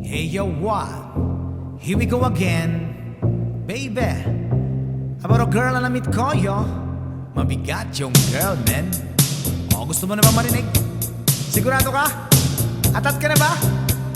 Hey yo, what? Here we go again, baby. About a girl na na-meet ko, yo. Mabigat yung girl, men. O, gusto mo na ba marinig? Sigurado ka? Atat ka na ba?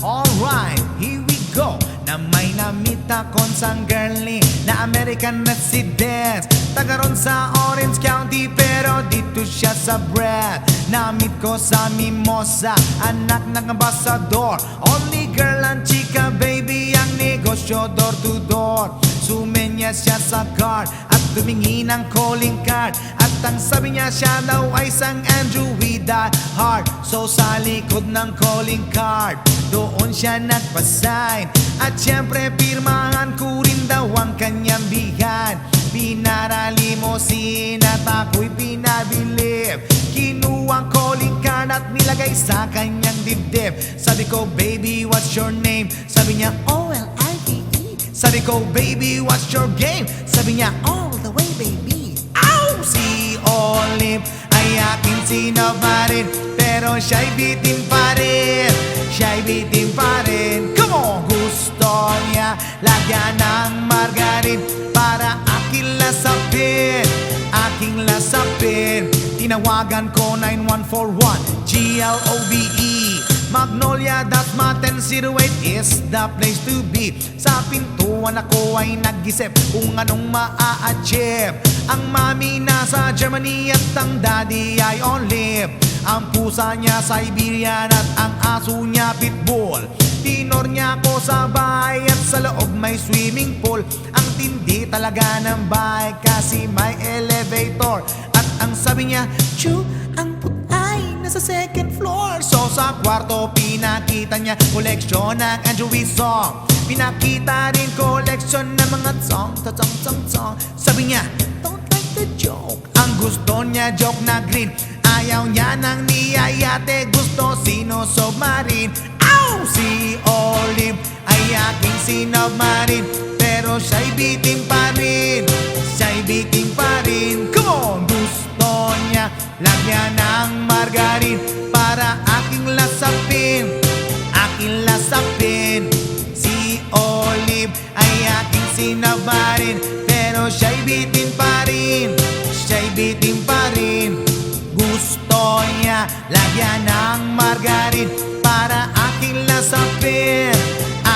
Alright, here we go. Na may na-meet akong sang girlie na American resident, taga ron sa Orange County, pero dito siya sa Brad. Na-meet ko sa Mimosa, anak ng ambasador. Only girl and chika, baby, ang negosyo door to door. Sumenya siya sa card at tumingi ng calling card. At ang sabi niya, siya daw ay sang Andrew with that heart. So sa likod ng calling card, doon siya nagpasign. At syempre pirmahan ko rin daw ang kanyang bigan. Pinarali mo at ako'y pinabilib. Kinuha ang calling card at nilagay sa kanyang dibdib. Sabi ko, baby, what's your name? Sabi niya, O-L-I-V-E. Sabi ko, baby, what's your game? Sabi niya, all the way, baby. Ow! Si Olive ay aking sinabmarin, pero siya'y bitin pa rin. Siya'y bitin pa rin. Come on! Gusto niya lagyan ng margarin para aking lasapin, aking lasapin. Tinawagan ko 9141 GLOVE Magnolia, Dasmatan, 08 is the place to be. Sa pintuan ako ay nag-isip kung anong maa-achieve. Ang mami nasa Germany at ang daddy ay on leave. Ang pusa niya Siberian at ang aso niya Pitbull. Tinor niya ako sa bahay at sa loob may swimming pool. Ang tindi talaga ng bahay kasi may elevator. At ang sabi niya, Chu, ang put ay nasa second floor. So sa kwarto pinakita niya koleksyon ng Andrew song. Pinakita rin koleksyon ng mga song. Sabi niya, don't like the joke. Ang gusto niya joke na green. Ayaw niya ng niyayate, gusto SINABMARIN. Ow! Si Olive ay aking sinabmarin, pero siya'y bitin pa rin. Siya'y bitin pa rin. Come on! Gusto niya lagyan ng margarin para aking lasapin, aking lasapin. Si Olive ay aking sinabmarin, pero siya'y bitin pa rin. Siya'y bitin pa rin. Gusto niya lagyan ng margarin para aking lasapin,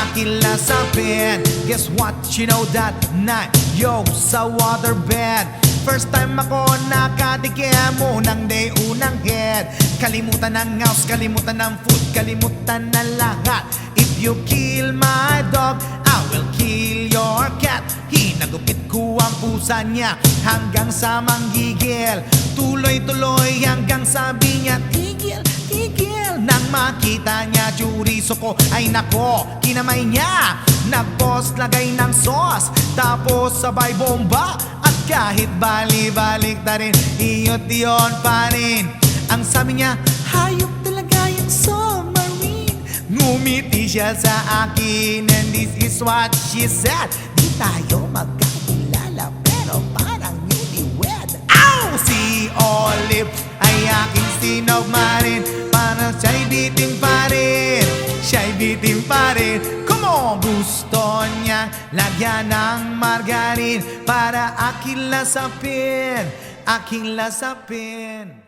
aking lasapin. Guess what? You know that night, yo, sa waterbed, first time ako nakatikim unang day, unang head. Kalimutan ng house, kalimutan ng food, kalimutan na lahat. If you kill my dog, I will kill your cat. Hinagupit ko ang pusa niya hanggang sa manggigil. Tuloy-tuloy hanggang sabi niya, tigil, tigil. Nang makita niya chorizo ko, ay nako, kinamay niya. Nag-post lagay ng sauce, tapos sabay bomba. At kahit bali-balik na rin, iyot-iyon pa rin. Ang sabi niya, hayop talaga yung submarine. Ngumiti siya sa akin and this is what she said. Di tayo magkakilala pero parang newlywed. Ow! Si Olive ay aking sinabmarin, para siya'y bitin pa rin. Siya'y bitin pa rin. Come on! Gusto niya lagyan ng margarin para aking lasapin, aking lasapin.